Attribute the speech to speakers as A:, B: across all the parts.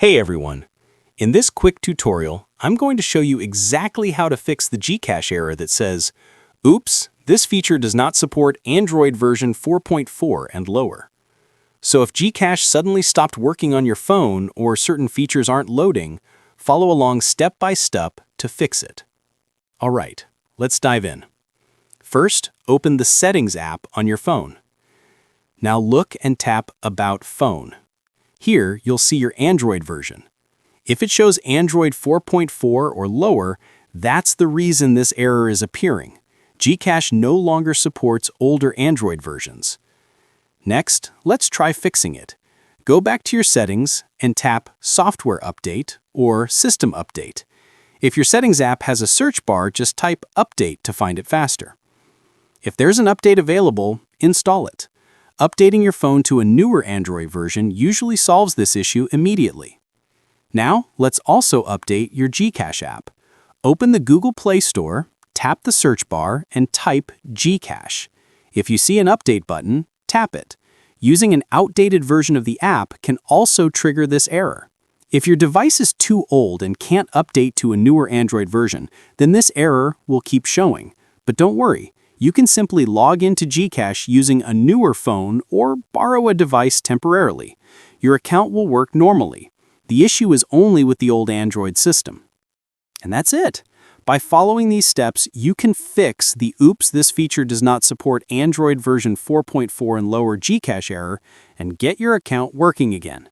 A: Hey everyone! In this quick tutorial, I'm going to show you exactly how to fix the GCash error that says, "Oops, this feature does not support Android version 4.4 and lower." So if GCash suddenly stopped working on your phone or certain features aren't loading, follow along step by step to fix it. Alright, let's dive in. First, open the Settings app on your phone. Now look and tap About Phone. Here, you'll see your Android version. If it shows Android 4.4 or lower, that's the reason this error is appearing. GCash no longer supports older Android versions. Next, let's try fixing it. Go back to your settings and tap Software Update or System Update. If your Settings app has a search bar, just type Update to find it faster. If there's an update available, install it. Updating your phone to a newer Android version usually solves this issue immediately. Now, let's also update your GCash app. Open the Google Play Store, tap the search bar, and type GCash. If you see an update button, tap it. Using an outdated version of the app can also trigger this error. If your device is too old and can't update to a newer Android version, then this error will keep showing. But don't worry. You can simply log into GCash using a newer phone or borrow a device temporarily. Your account will work normally. The issue is only with the old Android system. And that's it. By following these steps, you can fix the "Oops, this feature does not support Android version 4.4 and lower" GCash error and get your account working again.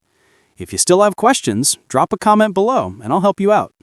A: If you still have questions, drop a comment below and I'll help you out.